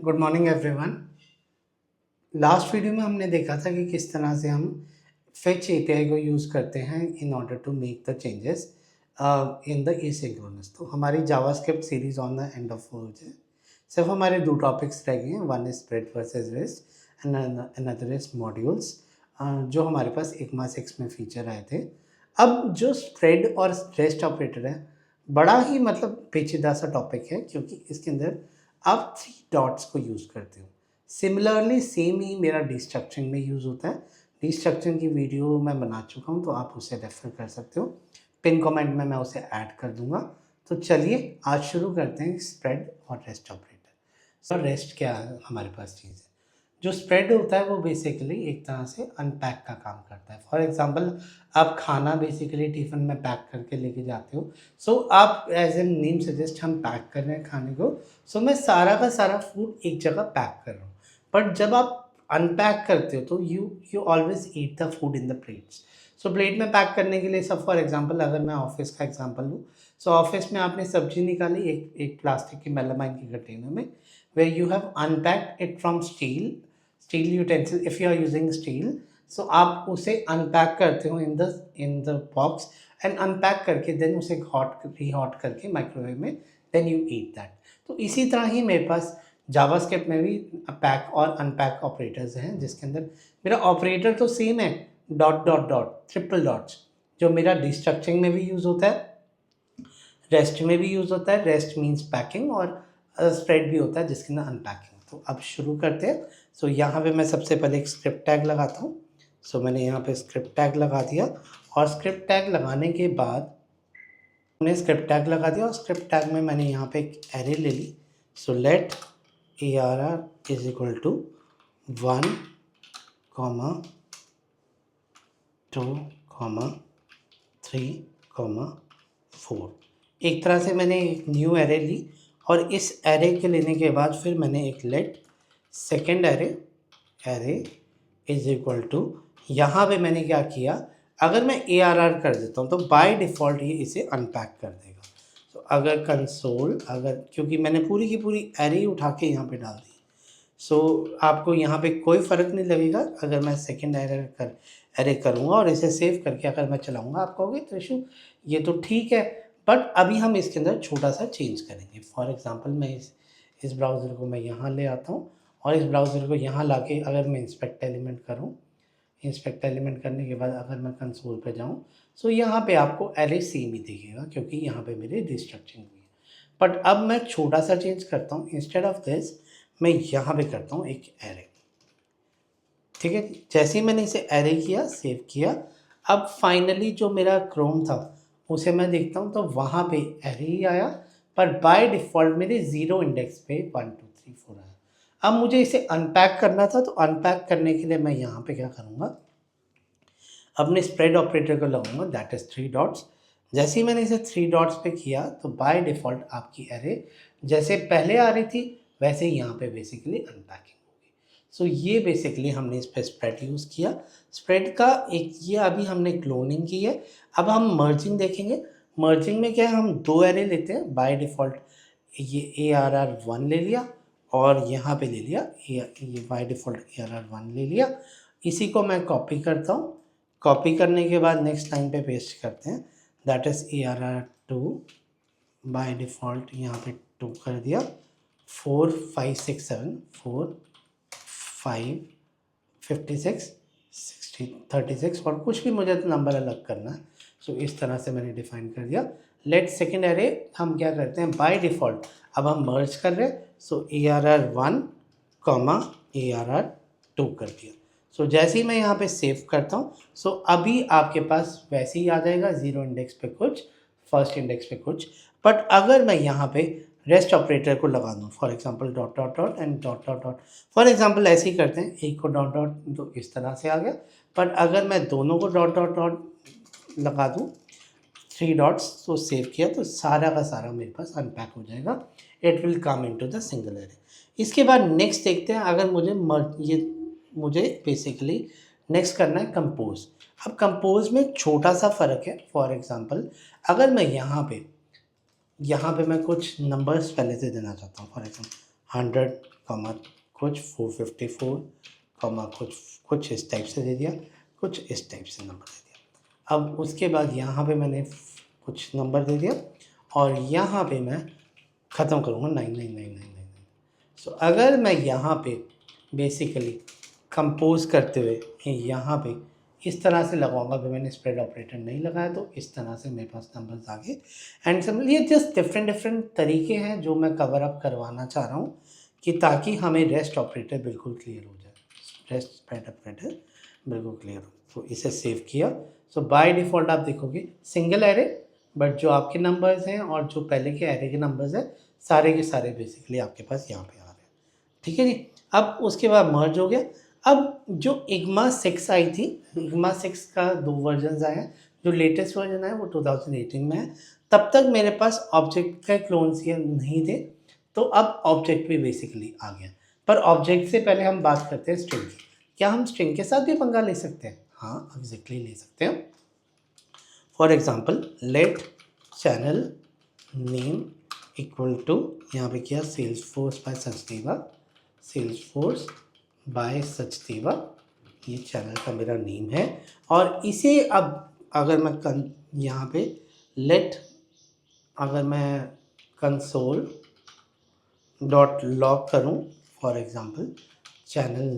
Good morning everyone. Last video में हमने देखा था कि किस तरह से हम फेच एपीआई को यूज़ करते हैं in order to make the changes in the asynchronous. तो हमारी JavaScript series on the end of verge है। सिर्फ हमारे दो टॉपिक्स रह गए हैं, one is spread versus rest and another is modules, जो हमारे पास ECMA 6 में फीचर आए थे। अब जो स्प्रेड और रेस्ट ऑपरेटर है, बड़ा ही मतलब पेचीदा सा टॉपिक है, क्योंकि इसके अंदर आप 3 डॉट्स को यूज़ करते हो। सिमिलरली सेम ही मेरा डिस्ट्रक्चरिंग में यूज़ होता है। डिस्ट्रक्चरिंग की वीडियो मैं बना चुका हूँ, तो आप उसे रेफ़र कर सकते हो। पिन कमेंट में मैं उसे ऐड कर दूँगा। तो चलिए आज शुरू करते हैं स्प्रेड और रेस्ट ऑपरेटर। सो रेस्ट क्या है हमारे पास चीज़ है। जो स्प्रेड होता है वो बेसिकली एक तरह से अनपैक का काम करता है। फॉर एग्जांपल, आप खाना बेसिकली टिफ़िन में पैक करके लेके जाते हो। सो आप एज एन नेम सजेस्ट हम पैक कर रहे हैं खाने को। सो मैं सारा का सारा फूड एक जगह पैक कर रहा हूँ। बट जब आप अनपैक करते हो तो you always eat the food in the plates. So plate में पैक करने के लिए, सब फॉर एग्जांपल अगर मैं ऑफिस का एग्जांपल लूँ, सो ऑफिस में आपने सब्जी निकाली एक प्लास्टिक की मेलामाइन के कंटेनर में, where you have unpacked it from steel utensil if you are using steel. So आप उसे अनपैक करते हो in the box and unpack करके देन उसे रीहॉट करके माइक्रोवेव में देन यू ईट दैट। तो इसी तरह ही मेरे पास जावास्क्रिप्ट में भी पैक और अनपैक ऑपरेटर्स हैं, जिसके अंदर मेरा ऑपरेटर तो सेम है, dot dot dot triple dots, जो मेरा डिस्ट्रक्चरिंग में भी यूज़ होता है, रेस्ट में भी यूज़ होता है। रेस्ट मीन्स पैकिंग, और स्प्रेड भी होता है जिसके अंदर अनपैकिंग। तो अब शुरू करते हैं। सो यहाँ पे मैं सबसे पहले एक स्क्रिप्ट टैग लगाता हूँ। सो मैंने यहाँ पे स्क्रिप्ट टैग लगा दिया, और स्क्रिप्ट टैग लगाने के बाद मैंने स्क्रिप्ट टैग लगा दिया, और स्क्रिप्ट टैग में मैंने यहाँ पे एक एरे ले ली। So let ARR is equal to 1, 2, 3, 4। एक तरह से मैंने एक न्यू एरे ली, और इस एरे के लेने के बाद फिर मैंने एक let second array is equal to, यहाँ पे मैंने क्या किया, अगर मैं ARR कर देता हूँ तो बाय डिफ़ॉल्ट ये इसे अनपैक कर देगा। तो अगर कंसोल, अगर क्योंकि मैंने पूरी की पूरी एरे उठा के यहाँ पे डाल दी, सो आपको यहाँ पे कोई फ़र्क नहीं लगेगा। अगर मैं सेकेंड एरे करूँगा और इसे सेव करके अगर मैं चलाऊँगा, आप कहोगे त्रिशु ये तो ठीक है, बट अभी हम इसके अंदर छोटा सा चेंज करेंगे। फॉर एग्जांपल, मैं इस ब्राउज़र को मैं यहाँ ले आता हूँ, और इस ब्राउज़र को यहाँ लाके अगर मैं इंस्पेक्ट एलिमेंट करूँ, इंस्पेक्ट एलिमेंट करने के बाद अगर मैं कंसोल पे जाऊँ, सो यहाँ पे आपको एरे सेम ही दिखेगा, क्योंकि यहाँ पे मेरी डिस्ट्रक्चरिंग हुई है। बट अब मैं छोटा सा चेंज करता हूँ, इंस्टेड ऑफ दिस मैं यहाँ पे करता हूँ एक एरे। ठीक है, जैसे ही मैंने इसे एरे किया, सेव किया, अब फाइनली जो मेरा क्रोम था उसे मैं देखता हूँ तो वहाँ पे एरे ही आया, पर बाय डिफ़ॉल्ट मेरे 0 इंडेक्स पे 1 2 3 4 आया। अब मुझे इसे अनपैक करना था, तो अनपैक करने के लिए मैं यहाँ पे क्या करूँगा, अपने स्प्रेड ऑपरेटर को लगाऊंगा, दैट इज़ 3 डॉट्स। जैसे ही मैंने इसे 3 डॉट्स पे किया, तो बाय डिफ़ॉल्ट आपकी एरे जैसे पहले आ रही थी वैसे ही यहाँ पे बेसिकली अनपैकिंग होगी। सो ये बेसिकली हमने इस पर स्प्रेड यूज़ किया। स्प्रेड का एक ये अभी हमने क्लोनिंग की है। अब हम मर्जिंग देखेंगे। मर्जिंग में क्या है, हम 2 एरे लेते हैं बाय डिफ़ॉल्ट। ये ARR1 ले लिया, और यहाँ पे ले लिया ये बाय डिफ़ॉल्ट ARR1 ले लिया। इसी को मैं कॉपी करता हूँ। कॉपी करने के बाद नेक्स्ट लाइन पे पेस्ट करते हैं, that is ARR2 by default यहाँ पे 2 कर दिया। 4 5 6 7 4 5 56 60 36, और कुछ भी मुझे नंबर अलग करना है। सो इस तरह से मैंने डिफाइन कर दिया। लेट सेकेंड एरे हम क्या करते हैं, बाय डिफ़ॉल्ट अब हम मर्ज कर रहे हैं। सो ARR1 ARR2 कर दिया। सो जैसे ही मैं यहाँ पे सेव करता हूँ, सो अभी आपके पास वैसे ही आ जाएगा, 0 इंडेक्स पे कुछ, फर्स्ट इंडेक्स पे कुछ। बट अगर मैं यहाँ पे रेस्ट ऑपरेटर को लगा दूँ, for example dot dot dot and dot dot dot, for example ऐसे ही करते हैं, एक को डॉट डॉट तो इस तरह से आ गया। बट अगर मैं दोनों को डॉट डॉट डॉट लगा दूँ, 3 डॉट्स, तो सेव किया, तो सारा का सारा मेरे पास अनपैक हो जाएगा। It will come into the single array. इसके बाद नेक्स्ट देखते हैं, अगर मुझे बेसिकली नेक्स्ट करना है कंपोज। अब कंपोज में छोटा सा फ़र्क है। फॉर एग्जांपल, अगर मैं यहाँ पे मैं कुछ नंबर्स पहले से देना चाहता हूँ, फॉर एग्जांपल 100 कॉमा कुछ 454 कॉमा कुछ इस टाइप से दे दिया, कुछ इस टाइप से नंबर दे दिया। अब उसके बाद यहाँ पे मैंने कुछ नंबर दे दिया और यहाँ पे मैं ख़त्म करूँगा 999999। सो अगर मैं यहाँ पे बेसिकली कंपोज करते हुए यहाँ पे इस तरह से लगाऊंगा, अभी मैंने स्प्रेड ऑपरेटर नहीं लगाया तो इस तरह से मेरे पास नंबर्स आ गए। एंड सिंपल ये जस्ट डिफरेंट तरीके हैं जो मैं कवर अप करवाना चाह रहा हूँ कि ताकि हमें रेस्ट ऑपरेटर बिल्कुल क्लियर हो जाए, रेस्ट स्प्रेड ऑपरेटर बिल्कुल क्लियर हो। तो इसे सेव किया। सो बाय डिफ़ॉल्ट आप देखोगे सिंगल एरे, बट जो आपके नंबर्स हैं और जो पहले के एरे के नंबर्स हैं सारे के सारे बेसिकली आपके पास यहाँ पे आ रहे हैं। ठीक है जी। अब उसके बाद मर्ज हो गया। अब जो इग्मा 6 आई थी, इग्मा 6 का 2 वर्जन आए हैं। जो लेटेस्ट वर्जन है वो 2018 में है। तब तक मेरे पास ऑब्जेक्ट का क्लोन्स ये नहीं थे, तो अब ऑब्जेक्ट भी बेसिकली आ गया। पर ऑब्जेक्ट से पहले हम बात करते हैं स्ट्रिंग की। क्या हम स्ट्रिंग के साथ भी पंगा ले सकते हैं? हाँ, एग्जैक्टली ले सकते हैं। For example let channel name equal to, यहाँ पे किया Salesforce by Sachdeva, Salesforce by Sachdeva, ये चैनल का मेरा नेम है। और इसे अब अगर मैं यहाँ पे लेट, अगर मैं कंसोल डॉट लॉग करूँ for example channel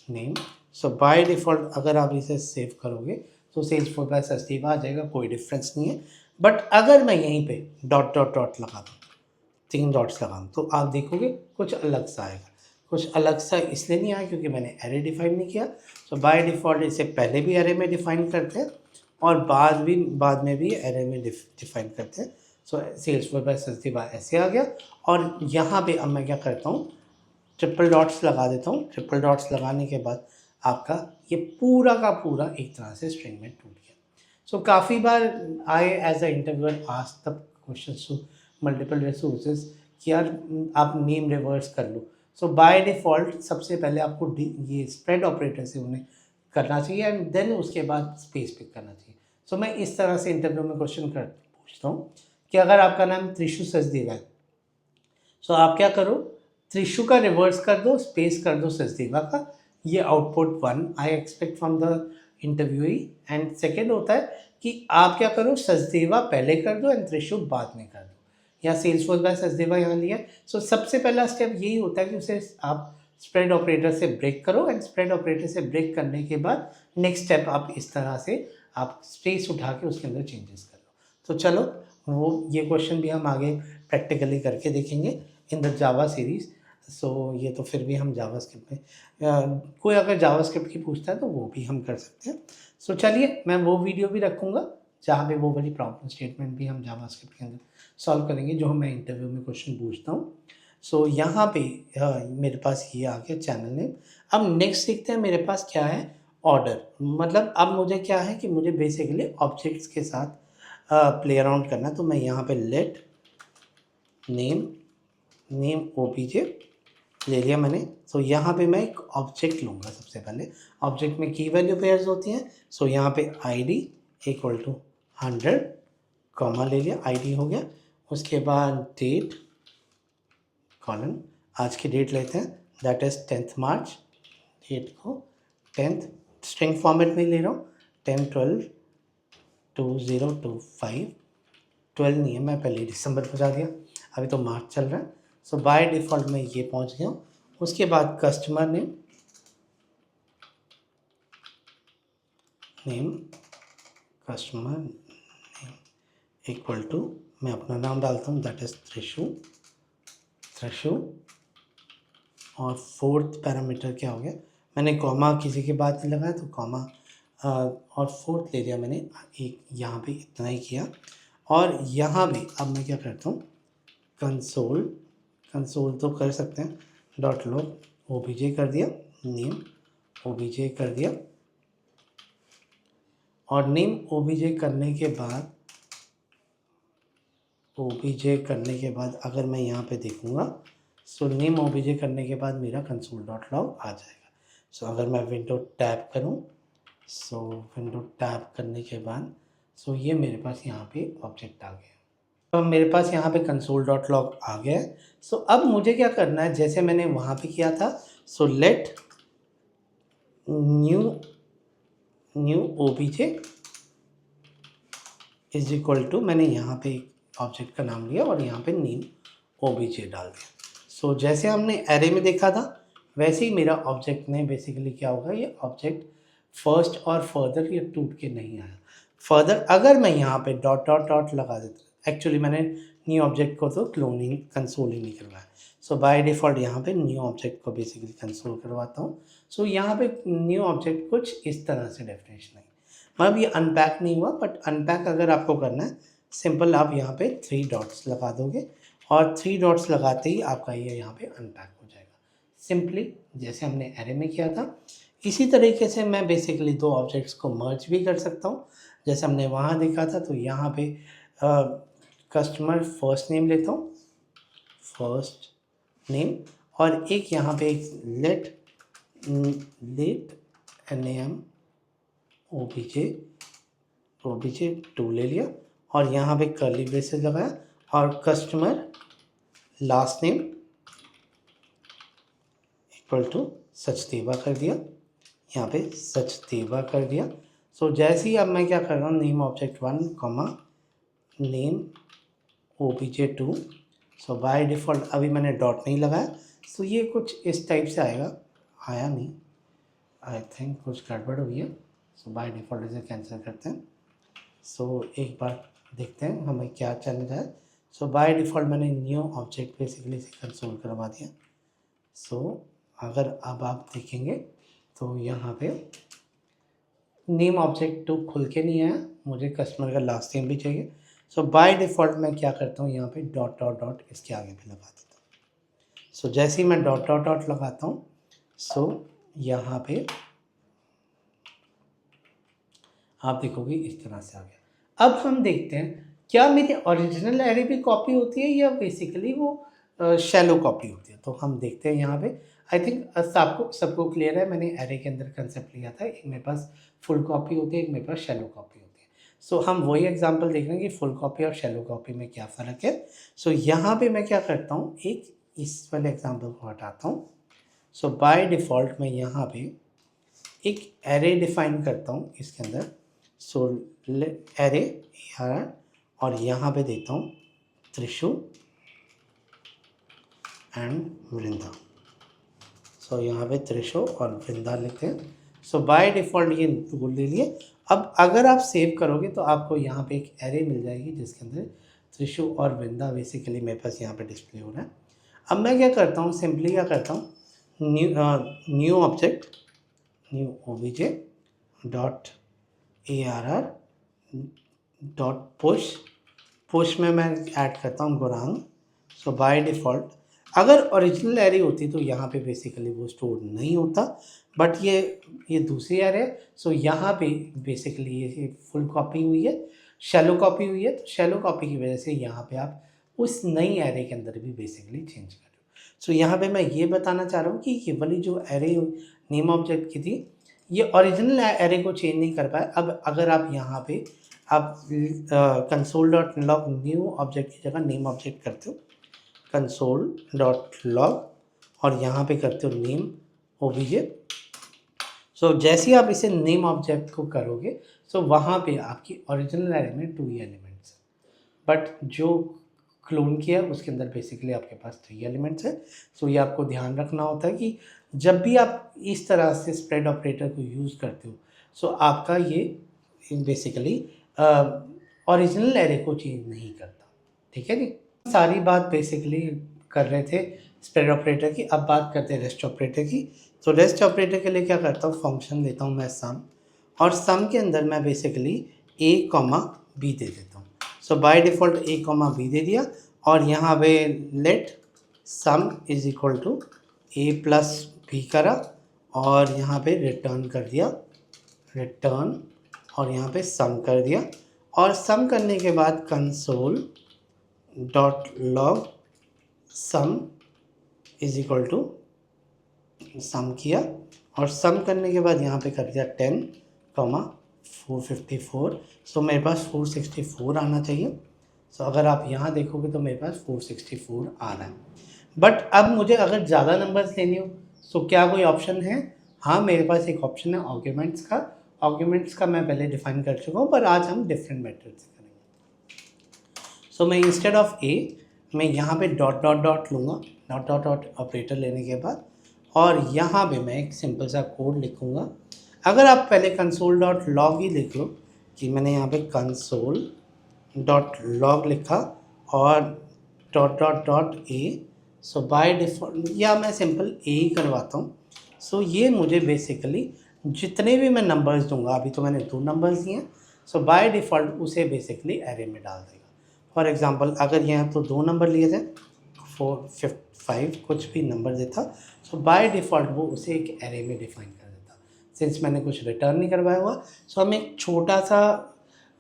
name, so by default अगर आप इसे सेव करोगे तो सेल्सफोर्स बाय सचदेवा आ जाएगा, कोई डिफरेंस नहीं है। बट अगर मैं यहीं पे डॉट डॉट डॉट लगा दूँ, 3 डॉट्स लगाऊँ, तो आप देखोगे कुछ अलग सा आएगा। कुछ अलग सा इसलिए नहीं आया क्योंकि मैंने एरे डिफाइन नहीं किया। तो बाय डिफ़ॉल्ट इसे पहले भी एरे में डिफाइन करते हैं और बाद में भी एरे में डिफाइन करते हैं। सो सेल्सफोर्स बाय सचदेवा ऐसे आ गया। और यहाँ पे अब मैं क्या करता हूँ, ट्रिपल डॉट्स लगा देता हूँ। ट्रिपल डॉट्स लगाने के बाद आपका ये पूरा का पूरा एक तरह से स्ट्रिंग में टूट गया। सो काफ़ी बार I as a interviewer ask the question to multiple resources कि यार आप नेम रिवर्स कर लो। सो बाय डिफ़ॉल्ट सबसे पहले आपको ये स्प्रेड ऑपरेटर से उन्हें करना चाहिए एंड देन उसके बाद स्पेस पिक करना चाहिए। सो मैं इस तरह से इंटरव्यू में क्वेश्चन पूछता हूँ कि अगर आपका नाम त्रिशु सचदेवा है, सो आप क्या करो, त्रिशु का रिवर्स कर दो, स्पेस कर दो सचदेवा का। ये output 1 I expect from the interviewee. And second होता है कि आप क्या करो, सचदेवा पहले कर दो एंड त्रिशु बाद में कर दो, या सेल्सफोर्स बाय सचदेवा यहाँ लिया। सो सबसे पहला स्टेप यही होता है कि उसे आप स्प्रेड ऑपरेटर से ब्रेक करो एंड स्प्रेड ऑपरेटर से ब्रेक करने के बाद नेक्स्ट स्टेप आप इस तरह से आप स्पेस उठा के उसके अंदर चेंजेस कर लो। तो चलो वो ये क्वेश्चन भी हम आगे प्रैक्टिकली करके देखेंगे इन द जावा सीरीज़। सो ये तो फिर भी हम जावास्क्रिप्ट में कोई अगर जावास्क्रिप्ट की पूछता है तो वो भी हम कर सकते हैं। सो चलिए मैं वो वीडियो भी रखूँगा जहाँ पे वो वाली प्रॉब्लम स्टेटमेंट भी हम जावास्क्रिप्ट के अंदर सॉल्व करेंगे जो मैं इंटरव्यू में क्वेश्चन पूछता हूँ। सो यहाँ पे मेरे पास ये आ गया चैनल नेम। अब नेक्स्ट देखते हैं मेरे पास क्या है, ऑर्डर। मतलब अब मुझे क्या है कि मुझे बेसिकली ऑब्जेक्ट्स के साथ प्ले अराउंड करना है। तो मैं यहाँ पे लेट नेम ओबीजे ले लिया मैंने। सो यहाँ पे मैं एक ऑब्जेक्ट लूँगा। सबसे पहले ऑब्जेक्ट में की वैल्यू पेयर्स होती हैं। सो यहाँ पे ID इक्वल टू 100 कॉमा ले लिया, ID हो गया। उसके बाद डेट कॉलन, आज की डेट लेते हैं, दैट इज़ 10 मार्च। डेट को 10th स्ट्रिंग फॉर्मेट में ले रहा हूँ, 10/12/2025। 12 नहीं है, मैं पहले दिसंबर पहुँचा दिया, अभी तो मार्च चल रहा है। सो बाय डिफ़ॉल्ट मैं ये पहुँच गया हूँ। उसके बाद customer name customer name equal to, मैं अपना नाम डालता हूँ, दैट इज़ त्रिशु। और फोर्थ पैरामीटर क्या हो गया, मैंने कॉमा किसी के बाद नहीं लगाया तो कॉमा और फोर्थ ले लिया मैंने, एक यहाँ पे इतना ही किया। और यहाँ भी अब मैं क्या करता हूँ, कंसोल तो कर सकते हैं, डॉट लॉग ओबीजे कर दिया, नेम ओबीजे कर दिया। और नेम ओबीजे करने के बाद अगर मैं यहाँ पे देखूँगा, सो नेम ओबीजे करने के बाद मेरा कंसोल डॉट लॉग आ जाएगा। सो अगर मैं विंडो टैप करूँ, सो विंडो टैप करने के बाद सो ये मेरे पास यहाँ पे ऑब्जेक्ट आ गया। अब मेरे पास यहाँ पे कंसोल डॉट लॉग आ गया है। सो अब मुझे क्या करना है, जैसे मैंने वहाँ पे किया था, so let new OBJ is equal to, मैंने यहाँ पे ऑब्जेक्ट का नाम लिया और यहाँ पे नेम ओबीजे डाल दिया। सो जैसे हमने एरे में देखा था वैसे ही मेरा ऑब्जेक्ट में बेसिकली क्या होगा, ये ऑब्जेक्ट फर्स्ट और फर्दर ये टूट के नहीं आया। फर्दर अगर मैं यहाँ पे डॉट डॉट डॉट लगा देता, एक्चुअली मैंने न्यू ऑब्जेक्ट को तो क्लोनिंग कंसोल ही नहीं करवाया। सो बाय डिफ़ॉल्ट यहाँ पे न्यू ऑब्जेक्ट को बेसिकली कंसोल करवाता हूँ। सो यहाँ पे न्यू ऑब्जेक्ट कुछ इस तरह से डेफिनेशन है, मतलब ये अनपैक नहीं हुआ, बट अनपैक अगर आपको करना है सिंपल आप यहाँ पे 3 डॉट्स लगा दोगे और 3 डॉट्स लगाते ही आपका ये यहाँ पे अनपैक हो जाएगा सिंपली, जैसे हमने एरे में किया था। इसी तरीके से मैं बेसिकली 2 ऑब्जेक्ट्स को मर्ज भी कर सकता हूँ, जैसे हमने वहाँ देखा था। तो यहाँ पे कस्टमर फर्स्ट नेम लेता हूँ, फर्स्ट नेम, और एक यहाँ पे लेट NAM ओबीजे 2 ले लिया और यहाँ पे कर्ली ब्रेसेस लगाया और customer last name equal to Sachdeva कर दिया, यहाँ पे सचदेवा कर दिया। सो जैसे ही अब मैं क्या कर रहा हूँ, name object 1 comma name OBJ 2। So by default अभी मैंने डॉट नहीं लगाया, सो ये कुछ इस टाइप से आएगा, आया नहीं, आई थिंक कुछ गड़बड़ हुई है। सो बाय डिफ़ॉल्ट इसे कैंसिल करते हैं। सो एक बार देखते हैं हमें क्या चल रहा है। सो बाय डिफ़ॉल्ट मैंने न्यू ऑब्जेक्ट बेसिकली से कंसोल करवा दिया। सो अगर अब आप देखेंगे तो यहाँ पे नेम ऑब्जेक्ट 2 खुल के नहीं आया, मुझे कस्टमर का लास्ट नेम भी चाहिए। सो बाय डिफ़ॉल्ट मैं क्या करता हूँ, यहाँ पे डॉट डॉट डॉट इसके आगे भी लगा देता हूँ। सो जैसे ही मैं डॉट डॉट डॉट लगाता हूँ, सो यहाँ पे आप देखोगे इस तरह से आ गया। अब हम देखते हैं क्या मेरी ओरिजिनल एरे भी कॉपी होती है या बेसिकली वो शैलो कॉपी होती है। तो हम देखते हैं यहाँ पे, आई थिंक सबको क्लियर है, मैंने एरे के अंदर कंसेप्ट लिया था, एक मेरे पास फुल कॉपी होती है, एक मेरे पास शैलो कॉपी होती है। सो हम वही एग्जांपल देख रहे हैं कि फुल कॉपी और शैलो कॉपी में क्या फ़र्क है। सो यहाँ पे मैं क्या करता हूँ, एक इस वाले एग्जाम्पल को हटाता हूँ। सो बाय डिफ़ॉल्ट मैं यहाँ पे एक एरे डिफाइन करता हूँ इसके अंदर। सो एरे और यहाँ पे देता हूँ त्रिशु एंड वृंदा। सो यहाँ पे त्रिशु और वृंदा लिखते हैं। सो बाय डिफ़ॉल्ट ये टूल ले लिए। अब अगर आप सेव करोगे तो आपको यहाँ पे एक एरे मिल जाएगी जिसके अंदर त्रिशु और वृंदा बेसिकली मेरे पास यहाँ पे डिस्प्ले हो रहा है। अब मैं क्या करता हूँ, सिंपली क्या करता हूँ, new object new OBJ dot ARR dot push में मैं ऐड करता हूँ गुरांग। सो बाय डिफ़ॉल्ट अगर ओरिजिनल एरे होती तो यहाँ पे बेसिकली वो स्टोर नहीं होता, बट ये दूसरी एरे। सो यहाँ पे बेसिकली ये फुल कॉपी हुई है, शैलो कॉपी हुई है। तो शैलो कॉपी की वजह से यहाँ पे आप उस नई एरे के अंदर भी बेसिकली चेंज कर रहे हो। सो यहाँ पे मैं ये बताना चाह रहा हूँ कि ये वाली जो एरे नेम ऑब्जेक्ट की थी, ये ओरिजिनल एरे को चेंज नहीं कर पाए। अब अगर आप यहाँ पे आप console dot log new object की जगह नेम ऑब्जेक्ट करते हो, कंसोल डॉट लॉग और यहाँ पे करते हो नेम ओबीजे। सो जैसे ही आप इसे नेम ऑब्जेक्ट को करोगे, सो वहाँ पे आपकी ओरिजिनल एरे में 2 एलिमेंट्स हैं, बट जो क्लोन किया उसके अंदर बेसिकली आपके पास 3 एलिमेंट्स है। सो ये आपको ध्यान रखना होता है कि जब भी आप इस तरह से स्प्रेड ऑपरेटर को यूज़ करते हो, सो आपका ये बेसिकली ओरिजिनल एरे को चेंज नहीं करता। ठीक है जी, सारी बात बेसिकली कर रहे थे स्प्रेड ऑपरेटर की। अब बात करते हैं रेस्ट ऑपरेटर की। तो रेस्ट ऑपरेटर के लिए क्या करता हूँ, फंक्शन देता हूँ मैं सम, और सम के अंदर मैं बेसिकली a, b दे देता हूँ। So by default a, b दे दिया और यहाँ पे let sum is equal to a plus b करा और यहाँ पे रिटर्न कर दिया, रिटर्न, और यहाँ पे सम कर दिया। और सम करने के बाद console dot log sum is equal to sum किया और सम करने के बाद यहाँ पे कर दिया 10, 454। सो मेरे पास 464 आना चाहिए। सो अगर आप यहाँ देखोगे तो मेरे पास 464 आ रहा है। बट अब मुझे अगर ज़्यादा नंबर्स लेनी हो तो क्या कोई ऑप्शन है? हाँ, मेरे पास एक ऑप्शन है आर्ग्यूमेंट्स का। आर्ग्यूमेंट्स का मैं पहले डिफाइन कर चुका हूँ, पर आज हम डिफरेंट मेथड से करेंगे। सो मैं इंस्टेड ऑफ ए मैं यहाँ पे डॉट डॉट डॉट लूँगा, डॉट डॉट डॉट ऑपरेटर लेने के बाद, और यहाँ पे मैं एक सिंपल सा कोड लिखूँगा। अगर आप पहले कंसोल डॉट लॉग ही लिख लो कि मैंने यहाँ पे कंसोल डॉट लॉग लिखा और dot dot dot A, so by default, या मैं सिंपल ए ही करवाता हूँ। सो ये मुझे बेसिकली जितने भी मैं नंबर्स दूंगा, अभी तो मैंने 2 नंबर्स दिए हैं, सो बाय डिफ़ॉल्ट उसे बेसिकली एरे में डाल देगा। फॉर एग्जांपल अगर यहाँ तो 2 नंबर लिए जाए, 4 5 5 कुछ भी नंबर देता, सो बाय डिफ़ॉल्ट वो उसे एक एरे में डिफाइन कर देता। सिंस मैंने कुछ रिटर्न नहीं करवाया हुआ, सो हम एक छोटा सा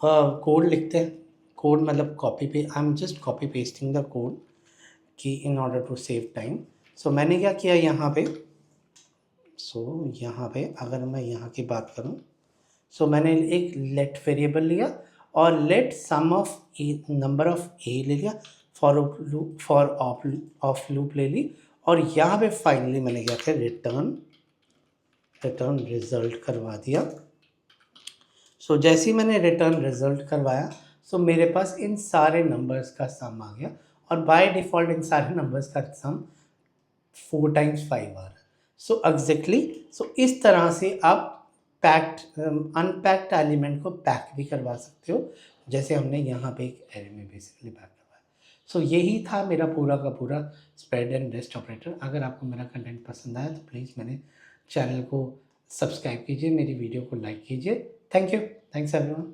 कोड लिखते हैं। कोड मतलब कॉपी पे, I am just copy pasting the code कि in order to save time. So मैंने क्या किया यहाँ पे, यहाँ पे अगर मैं यहाँ की बात करूँ, सो मैंने एक लेट वेरिएबल लिया और let sum of a number of a ले लिया, फॉर ऑफ लूप ले ली, और यहाँ पे फाइनली मैंने क्या किया, रिटर्न रिजल्ट करवा दिया। सो जैसे ही मैंने रिटर्न रिजल्ट करवाया, सो मेरे पास इन सारे नंबर्स का सम आ गया, और बाय डिफ़ॉल्ट इन सारे नंबर्स का सम 4 टाइम्स 5 आ रहा है। सो एग्जैक्टली, सो इस तरह से आप पैक्ड अनपैक्ड एलिमेंट को पैक भी करवा सकते हो, जैसे हमने यहाँ पे एक एरे में बेसिकली पैक करवाया। सो यही था मेरा पूरा का पूरा स्प्रेड एंड रेस्ट ऑपरेटर। अगर आपको मेरा कंटेंट पसंद आया तो प्लीज़ मेरे चैनल को सब्सक्राइब कीजिए, मेरी वीडियो को लाइक कीजिए। Thank you, thanks everyone.